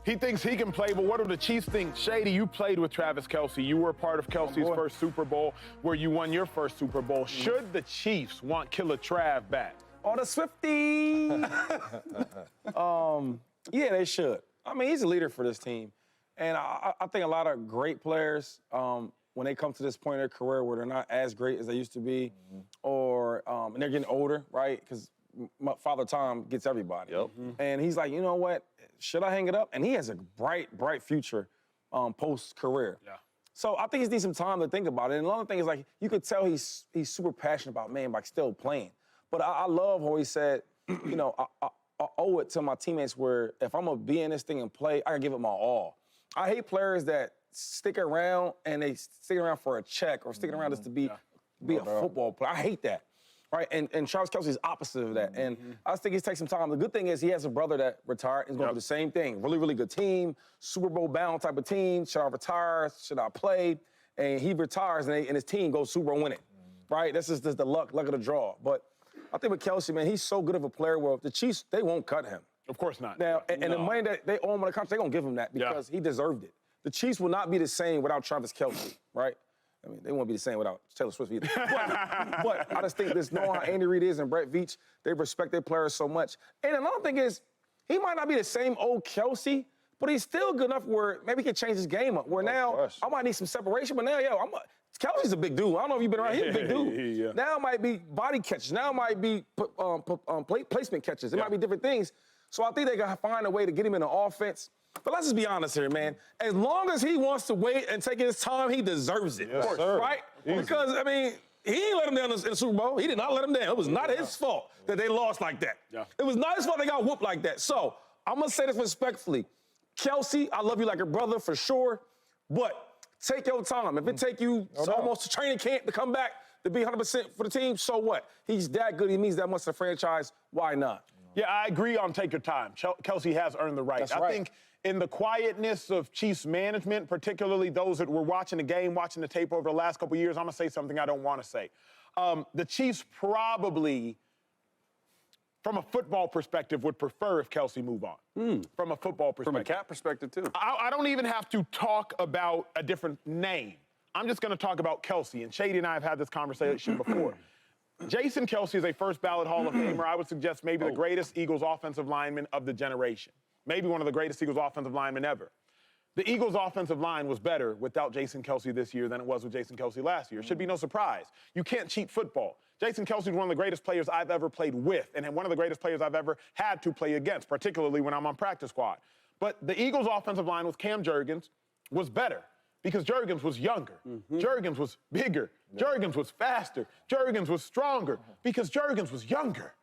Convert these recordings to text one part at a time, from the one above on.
He thinks he can play, but what do the Chiefs think? Shady, you played with Travis Kelce. You were a part of Kelce's first Super Bowl where you won your first Super Bowl. Should the Chiefs want Killer Trav back? Oh, the Swifty! Yeah, they should. I mean, he's a leader for this team. And I think a lot of great players, when they come to this point in their career where they're not as great as they used to be, or and they're getting older, right? Because Father Time gets everybody. Yep. And he's like, you know what? Should I hang it up? And he has a bright future post-career. Yeah. So I think he needs some time to think about it. And another thing is, like, you could tell he's super passionate about, man, like, still playing. But I love how he said, you know, I owe it to my teammates where if I'm going to be in this thing and play, I got to give it my all. I hate players that stick around and they stick around for a check or sticking around just to be a football player. I hate that. Right, and Travis Kelce is opposite of that. And I just think he's taking some time. The good thing is he has a brother that retired. He's going through the same thing. Really, really good team, Super Bowl bound type of team. Should I retire? Should I play? And he retires, and his team goes Super Bowl winning. Right, this is just the luck of the draw. But I think with Kelce, man, he's so good of a player. Well, the Chiefs, they won't cut him. Of course not. Now, and the money that they owe him on the contract, they're going to give him that because he deserved it. The Chiefs will not be the same without Travis Kelce, right? I mean, they won't be the same without Taylor Swift either. But I just think this, knowing how Andy Reid is and Brett Veach, they respect their players so much. And another thing is, he might not be the same old Kelce, but he's still good enough where maybe he can change his game up. Where now, I might need some separation, but now, Kelce's a big dude. I don't know if you've been around. He's a big dude. Now it might be body catches. Now it might be placement catches. It might be different things. So I think they got to find a way to get him in the offense. But let's just be honest here, man. As long as he wants to wait and take his time, he deserves it. Yes, sir. Right? Easy. Because, I mean, he ain't let him down in the Super Bowl. He did not let him down. It was not his fault that they lost like that. Yeah. It was not his fault they got whooped like that. So I'm going to say this respectfully. Kelce, I love you like a brother for sure, but take your time. If it take you almost to training camp to come back to be 100% for the team, so what? He's that good. He means that much to the franchise. Why not? Yeah, I agree on take your time. Kelce has earned the right. That's I think in the quietness of Chiefs management, particularly those that were watching the game, watching the tape over the last couple of years, I'm going to say something I don't want to say. The Chiefs probably, from a football perspective, would prefer if Kelce move on. From a football perspective. From a cap perspective, too. I don't even have to talk about a different name. I'm just going to talk about Kelce. And Shady and I have had this conversation before. Jason Kelce is a first-ballot Hall of Famer. I would suggest maybe the greatest Eagles offensive lineman of the generation. Maybe one of the greatest Eagles offensive linemen ever. The Eagles offensive line was better without Jason Kelce this year than it was with Jason Kelce last year. It should be no surprise. You can't cheat football. Jason Kelce is one of the greatest players I've ever played with and one of the greatest players I've ever had to play against, particularly when I'm on practice squad. But the Eagles offensive line with Cam Jurgens was better. Because Jurgens was younger. Jurgens was bigger. Jurgens was faster. Jurgens was stronger. Because Jurgens was younger.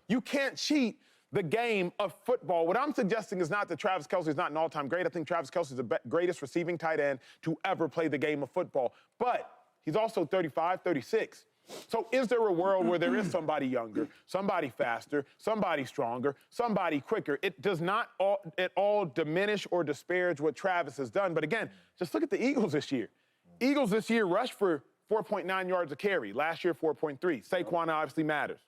You can't cheat the game of football. What I'm suggesting is not that Travis Kelce is not an all-time great. I think Travis Kelce is the greatest receiving tight end to ever play the game of football. But he's also 35, 36. So is there a world where there is somebody younger, somebody faster, somebody stronger, somebody quicker? It does not at all diminish or disparage what Travis has done. But again, just look at the Eagles this year. Eagles this year rushed for 4.9 yards a carry. Last year, 4.3. Saquon obviously matters.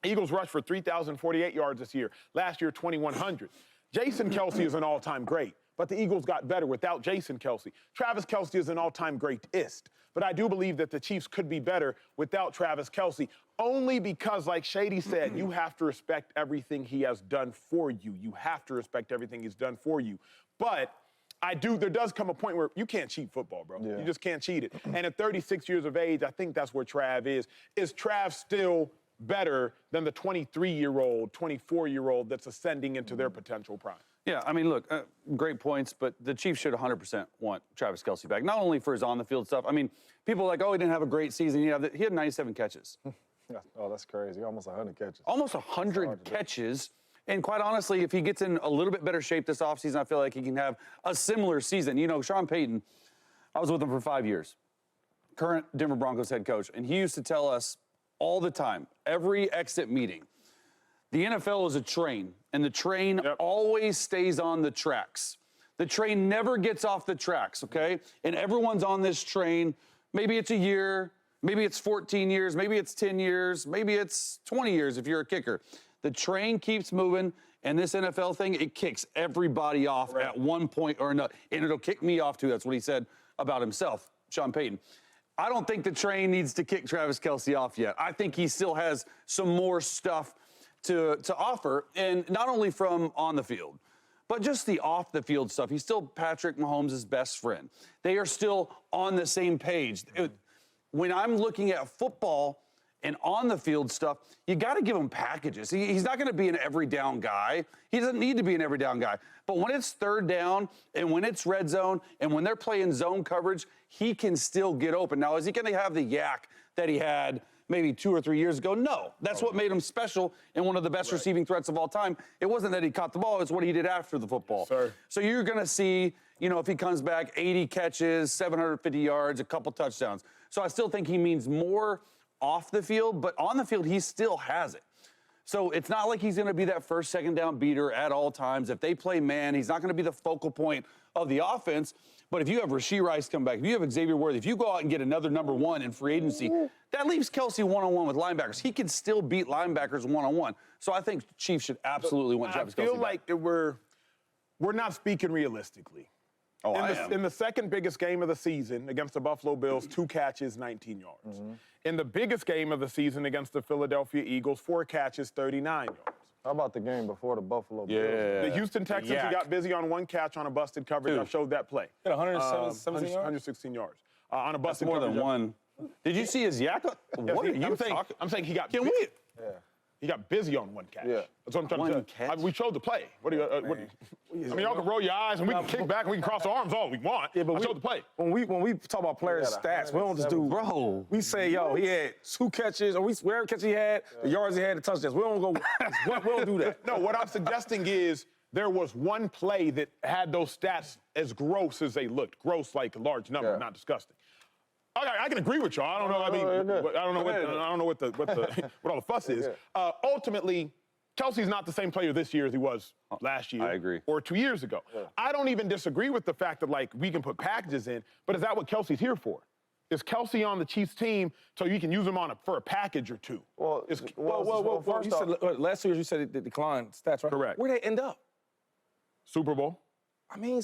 Eagles rushed for 3,048 yards this year. Last year, 2,100. Jason Kelce is an all-time great. But the Eagles got better without Jason Kelce. Travis Kelce is an all-time greatest. But I do believe that the Chiefs could be better without Travis Kelce, only because, like Shady said, you have to respect everything he has done for you. You have to respect everything he's done for you. But there does come a point where you can't cheat football, bro. You just can't cheat it. And at 36 years of age, I think that's where Trav is. Is Trav still better than the 23-year-old, 24-year-old that's ascending into their potential prime? Yeah, I mean, look, great points, but the Chiefs should 100% want Travis Kelce back, not only for his on-the-field stuff. I mean, people are like, oh, he didn't have a great season. He had 97 catches. Oh, that's crazy. Almost 100 catches. Almost 100 catches. And quite honestly, if he gets in a little bit better shape this offseason, I feel like he can have a similar season. You know, Sean Payton, I was with him for 5 years, current Denver Broncos head coach, and he used to tell us all the time, every exit meeting, the NFL is a train, and the train always stays on the tracks. The train never gets off the tracks, okay? And everyone's on this train. Maybe it's a year, maybe it's 14 years, maybe it's 10 years, maybe it's 20 years if you're a kicker. The train keeps moving, And this NFL thing, it kicks everybody off at one point or another. And it'll kick me off, too. That's what he said about himself, Sean Payton. I don't think the train needs to kick Travis Kelce off yet. I think he still has some more stuff to offer, and not only from on the field, but just the off the field stuff. He's still Patrick Mahomes' best friend. They are still on the same page. When I'm looking at football and on the field stuff, you got to give him packages. He's not going to be an every down guy. He doesn't need to be an every down guy. But when it's third down and when it's red zone and when they're playing zone coverage, he can still get open. Now, is he going to have the yak that he had maybe 2 or 3 years ago? No. That's what made him special and one of the best receiving threats of all time. It wasn't that he caught the ball, it's what he did after the football. Sir. So you're going to see, if he comes back, 80 catches, 750 yards, a couple touchdowns. So I still think he means more off the field, but on the field, he still has it. So it's not like he's going to be that first, second down beater at all times. If they play man, he's not going to be the focal point of the offense. But if you have Rashee Rice come back, if you have Xavier Worthy, if you go out and get another number one in free agency, that leaves Kelce one-on-one with linebackers. He can still beat linebackers one-on-one. So I think Chiefs should absolutely want Travis Kelce I feel back. like we're not speaking realistically. Oh, In the second biggest game of the season against the Buffalo Bills, 2 catches, 19 yards. In the biggest game of the season against the Philadelphia Eagles, 4 catches, 39 yards. How about the game before the Buffalo Bills? The Houston Texans, he got busy on 1 catch on a busted coverage. I showed that play. Hit 117 yards? 116 yards. On a busted more coverage. than one. Did you see his yak? What are you talking? I'm saying he got Can busy. we? Yeah. He got busy on 1 catch. Yeah. That's what I'm trying One to tell catch? you. We showed the play. What do you? I mean, y'all can roll your eyes and we can kick back and we can cross our arms all we want. Yeah, but I showed the play. When we talk about players' stats, we don't just do, Bro. We say, yo, he had 2 catches, or whatever catch he had, the yards he had, the touchdowns. We don't go, we don't do that. No, what I'm suggesting is there was 1 play that had those stats as gross as they looked. Gross, like a large number, not disgusting. I can agree with y'all. I don't know. I mean, I don't know what what all the fuss is. Ultimately, Kelce's not the same player this year as he was last year. I agree. Or 2 years ago. I don't even disagree with the fact that we can put packages in, but is that what Kelce's here for? Is Kelce on the Chiefs team so you can use him for a package or 2? Well, First off, last 2 years you said it declined stats, right? Correct. Where'd they end up? Super Bowl? I mean,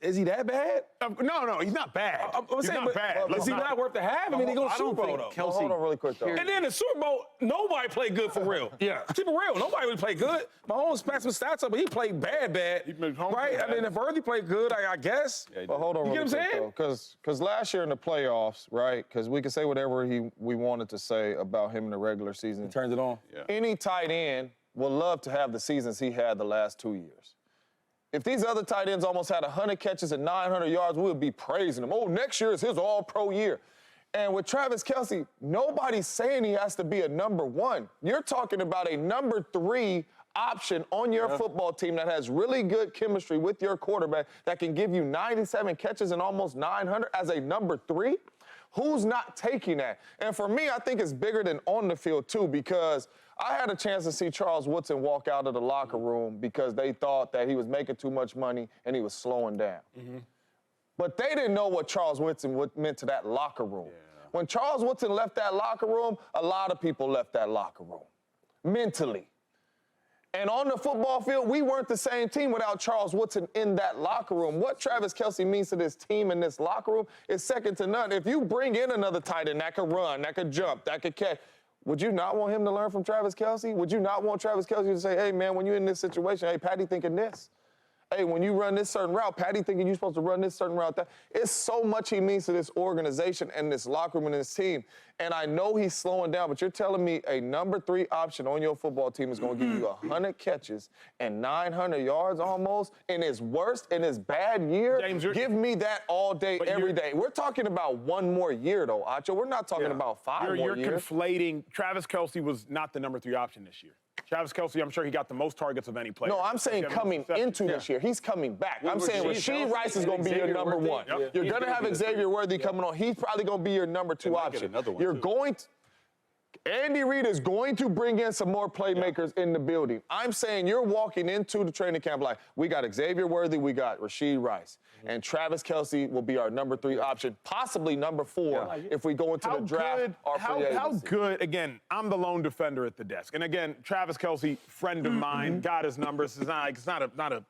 is he that bad? No, he's not bad. He's saying, not bad. Is he not worth the have? I mean, he goes to Super Bowl, though. Kelce, hold on really quick, though. And then the Super Bowl, nobody played good for real. Yeah. Keep it real. Nobody really played good. Mahomes passed some stats up, but he played bad. Right? I mean, if Worthy played good, I guess. But hold on, You get really what I'm quick, saying? though, because last year in the playoffs, right? Because we could say whatever we wanted to say about him in the regular season. Turned it on. Yeah. Any tight end would love to have the seasons he had the last 2 years. If these other tight ends almost had 100 catches and 900 yards, we would be praising him. Oh, next year is his all-pro year. And with Travis Kelce, nobody's saying he has to be a number 1. You're talking about a number 3 option on your football team that has really good chemistry with your quarterback that can give you 97 catches and almost 900 as a number 3? Who's not taking that? And for me, I think it's bigger than on the field, too, because I had a chance to see Charles Woodson walk out of the locker room because they thought that he was making too much money and he was slowing down. But they didn't know what Charles Woodson meant to that locker room. When Charles Woodson left that locker room, a lot of people left that locker room, mentally. And on the football field, we weren't the same team without Charles Woodson in that locker room. What Travis Kelce means to this team in this locker room is second to none. If you bring in another tight end that could run, that could jump, that could catch, would you not want him to learn from Travis Kelce? Would you not want Travis Kelce to say, hey, man, when you're in this situation, hey, Patty thinking this? Hey, when you run this certain route, Patty thinking you're supposed to run this certain route. It's so much he means to this organization and this locker room and this team. And I know he's slowing down, but you're telling me a number 3 option on your football team is going to give you 100 catches and 900 yards almost in his worst, in his bad year? James, give me that all day, every day. We're talking about 1 more year, though, Acho. We're not talking about 5 more years. You're conflating. Travis Kelce was not the number 3 option this year. Travis Kelce, I'm sure he got the most targets of any player. No, I'm saying coming into this year. He's coming back. I'm saying Rashee Rice is going to be your number 1. Yep. You're going to have Xavier Worthy coming on. He's probably going to be your number 2 option. You're going to Andy Reid is going to bring in some more playmakers in the building. I'm saying you're walking into the training camp like, we got Xavier Worthy, we got Rashee Rice, and Travis Kelce will be our number 3 option, possibly number 4 if we go into the draft. How good, again, I'm the lone defender at the desk. And again, Travis Kelce, friend of mine, got his numbers. It's not a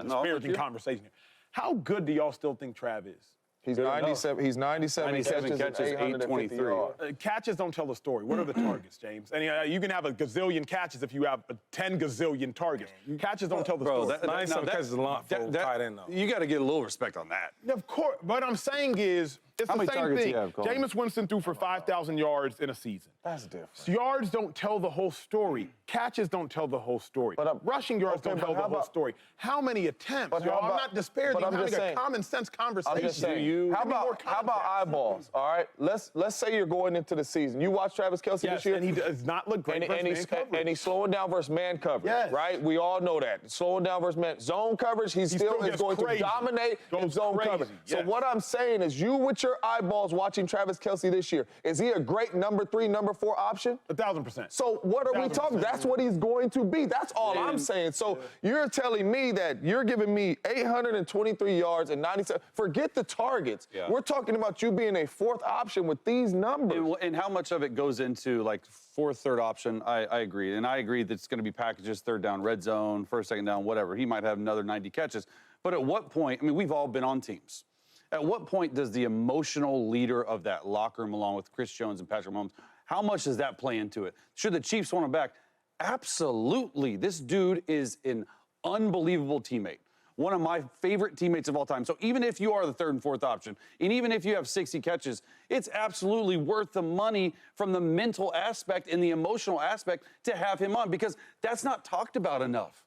disparaging conversation here. How good do y'all still think Trav is? He's 97. He's 97 catches, 823 yards. Catches don't tell the story. What are the targets, James? And you can have a gazillion catches if you have 10 gazillion targets. Catches don't tell the story. 97 catches is a lot for a tight end, though. You got to get a little respect on that. Of course. What I'm saying is, it's How the many same targets thing. you have, Colin? Jameis Winston threw for 5,000 yards in a season. That's different. Yards don't tell the whole story. Catches don't tell the whole story. Rushing yards don't tell the whole story. How many attempts? Y'all? I'm not disparaging. I'm having a common sense conversation. I'm just saying. How about eyeballs? All right. Let's say you're going into the season. You watch Travis Kelce this year, and he does not look great and he's slowing down versus man coverage. Right? We all know that. Slowing down versus man zone coverage. He still is going to dominate in zone coverage. So what I'm saying is, you with your eyeballs watching Travis Kelce this year, is he a great number 3, number 4 option? 1,000%. So what are we talking? That's what he's going to be. That's all I'm saying. So you're telling me that you're giving me 823 yards and 97. Forget the targets. We're talking about you being a 4th option with these numbers. And how much of it goes into like 4th, 3rd option? I agree. And I agree that it's going to be packages, 3rd down, red zone, 1st, 2nd down, whatever. He might have another 90 catches. But at what point, I mean, we've all been on teams. At what point does the emotional leader of that locker room, along with Chris Jones and Patrick Mahomes, how much does that play into it? Should the Chiefs want him back? Absolutely. This dude is an unbelievable teammate. One of my favorite teammates of all time. So even if you are the 3rd and 4th option, and even if you have 60 catches, it's absolutely worth the money from the mental aspect and the emotional aspect to have him on, because that's not talked about enough.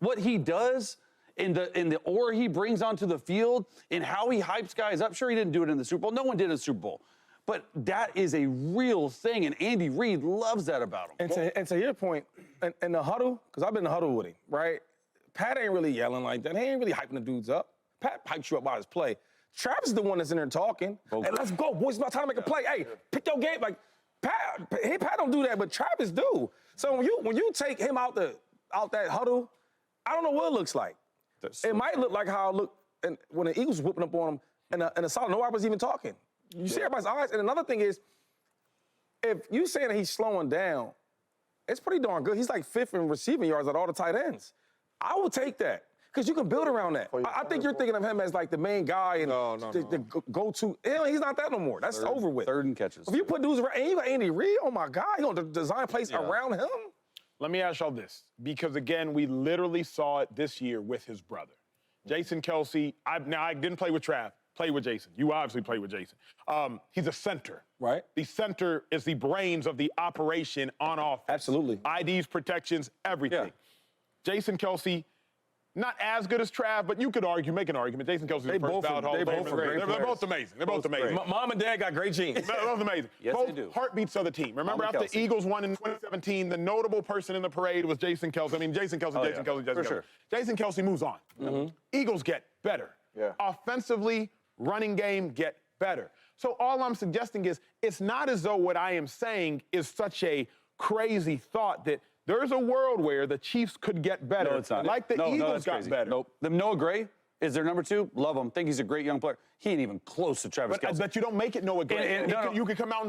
What he does in the aura he brings onto the field and how he hypes guys up. Sure, he didn't do it in the Super Bowl. No one did in the Super Bowl. But that is a real thing, and Andy Reid loves that about him. And to your point, in the huddle, because I've been in the huddle with him, right? Pat ain't really yelling like that. He ain't really hyping the dudes up. Pat pipes you up by his play. Travis is the one that's in there talking. Hey, let's go, boys. It's about time to make a play. Hey, pick your game. Like, Pat don't do that, but Travis do. So when you take him out that huddle, I don't know what it looks like. It might look like how it looked when the Eagles was whooping up on him in a solid. Nobody was even talking. You see everybody's eyes. And another thing is, if you saying that he's slowing down, it's pretty darn good. He's like 5th in receiving yards at all the tight ends. I will take that, because you can build around that. I think you're thinking of him as like the main guy and the go-to. He's not that no more. That's over with. 3rd and catches. If you put dudes around, and you got Andy Reid, oh my God, you're going to design plays around him? Let me ask y'all this, because again, we literally saw it this year with his brother. Jason Kelce, I didn't play with Trav, played with Jason. You obviously played with Jason. He's a center. Right. The center is the brains of the operation on offense. Absolutely. IDs, protections, everything. Jason Kelce, not as good as Trav, but you could make an argument. Jason Kelce's the first ballot Hall of Famer. They're both amazing. They're both amazing. Mom and Dad got great genes. They're both amazing. Yes, both they do. heartbeats of the team. Remember, after the Eagles won in 2017, the notable person in the parade was Jason Kelce. I mean, Jason Kelce. Jason Kelce moves on. Eagles get better. Offensively, running game get better. So all I'm suggesting is, it's not as though what I am saying is such a crazy thought that there's a world where the Chiefs could get better. No, it's not. Like the Eagles got better. Nope. Noah Gray is their number 2. Love him. Think he's a great young player. He ain't even close to Travis Kelce. But you don't make it Noah Gray. You could come out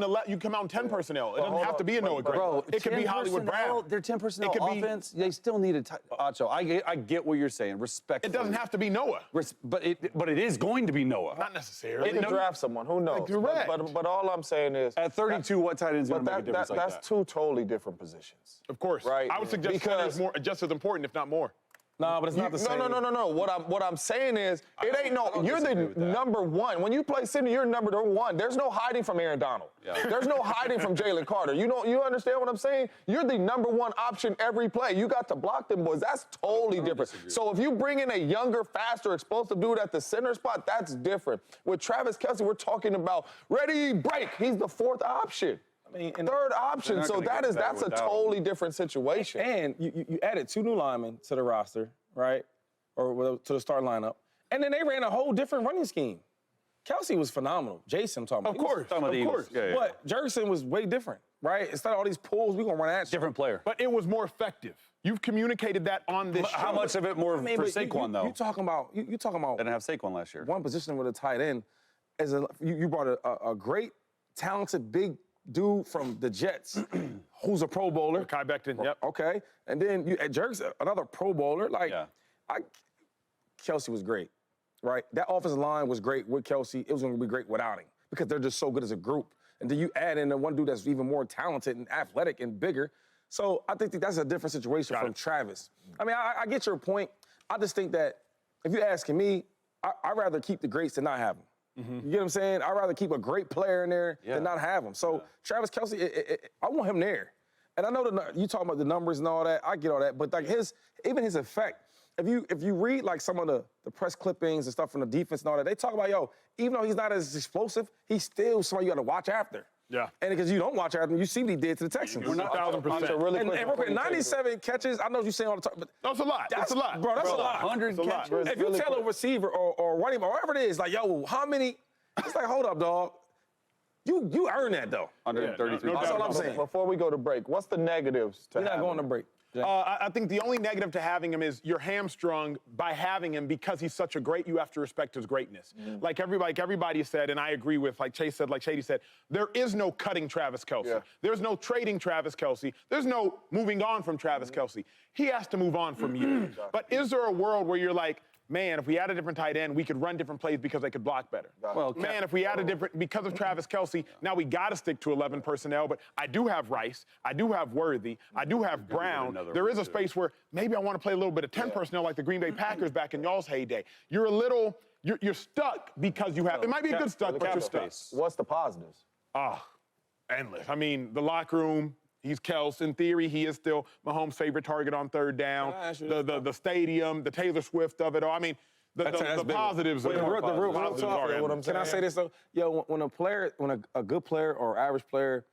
in 10 personnel. It doesn't have to be a Noah Gray. Bro, it could be Hollywood Brown. They're 10 personnel offense. They still need a Acho. I get what you're saying. Respect. It doesn't have to be Noah. But it is going to be Noah. Not necessarily. They can draft someone. Who knows? Correct. But all I'm saying is, at 32, what tight end's going to make a difference like that? That's 2 totally different positions. Of course. Right. I would suggest that is just as important, if not more. No, but it's not the same. No. What I'm saying is, it ain't no. You're the number 1. When you play center, you're number 1. There's no hiding from Aaron Donald. There's no hiding from Jalen Carter. You understand what I'm saying? You're the number 1 option every play. You got to block them boys. That's totally different. So if you bring in a younger, faster, explosive dude at the center spot, that's different. With Travis Kelce, we're talking about ready, break. He's the 4th option. I mean, 3rd option, so that's a totally different situation. And you added 2 new linemen to the roster, right? Or to the start lineup. And then they ran a whole different running scheme. Kelce was phenomenal. Jason, I'm talking about. Of course. But Jerson was way different. right? Instead of all these pulls, we're going to run at you. Different player. But it was more effective. You've communicated that on this show. How much of it more I mean, for but Saquon, though? You talking about Didn't have Saquon last year. one position with a tight end. You brought a great, talented, big dude from the Jets who's a Pro Bowler. Kai Becton, yep. Okay. And then you at Jerks, another Pro Bowler. Like, Yeah. Kelce was great, right? That offensive line was great with Kelce. It was going to be great without him because they're just so good as a group. And then you add in the one dude that's even more talented and athletic and bigger. So I think that's a different situation from Travis. I mean, I get your point. I just think that if you're asking me, I'd rather keep the greats than not have them. You get what I'm saying? I'd rather keep a great player in there than not have him. So Travis Kelce, I want him there. And I know you talking about the numbers and all that. I get all that. But like even his effect, if you read like some of the press clippings and stuff from the defense and all that, they talk about, even though he's not as explosive, he's still somebody you got to watch after. Yeah. And because you don't watch after him, you see what he did to the Texans. 1,000%. And real quick, 97 catches, I know you're saying all the time, but That's a lot. That's a lot. Bro, that's a lot. 100 That's a lot. catches. If you tell a receiver or running back, whatever it is, like, how many, it's like, hold up, dog. You earn that, though. 133. no That's doubt. all I'm saying. Before we go to break, what's the negatives to You're not having going to him? break. I think the only negative to having him is you're hamstrung by having him because he's such a great. You have to respect his greatness. Like everybody said, and I agree with, like Chase said, like Shady said, there is no cutting Travis Kelce. Yeah. There's no trading Travis Kelce. There's no moving on from Travis Kelce. He has to move on from you. But is there a world where you're like, man, if we had a different tight end, we could run different plays because they could block better. Well, man, if we had a different, because of Travis Kelce, now we got to stick to 11 personnel, but I do have Rice, I do have Worthy, I do have Brown. There is a space where maybe I want to play a little bit of 10 personnel like the Green Bay Packers back in y'all's heyday. You're you're stuck because you have, it might be a good stuck, but you're stuck. What's the positives? Endless. I mean, the locker room, he's Kelce. In theory, he is still Mahomes' favorite target on third down. The stadium, the Taylor Swift of it all. I mean, the positives are The real positives talk, are endless. Can I say this though? When a good player or average player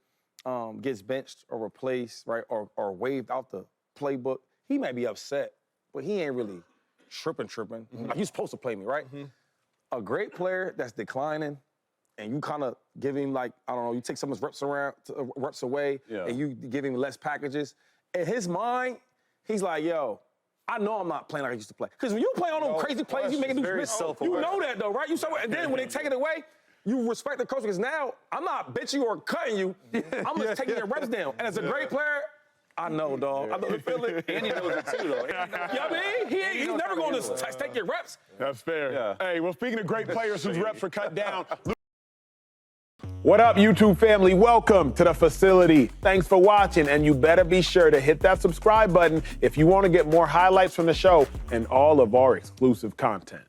gets benched or replaced, right, or waived out the playbook, he might be upset, but he ain't really tripping. Like, you're supposed to play me, right? A great player that's declining, and you kind of give him, like, I don't know, you take some of his reps away, and you give him less packages. In his mind, he's like, I know I'm not playing like I used to play. Because when you play on those crazy plays, you making very these self-aware. you know that though, right? And then when they take it away, you respect the coach because now I'm not benching you or cutting you. I'm just taking your reps down. And as a great player, I know, dog. I know the feeling. And he knows it too, though. You know what I mean? He's never going to take your reps. That's fair. Yeah. Hey, well, speaking of great players whose reps were cut down. What up, YouTube family? Welcome to the facility. Thanks for watching, and you better be sure to hit that subscribe button if you want to get more highlights from the show and all of our exclusive content.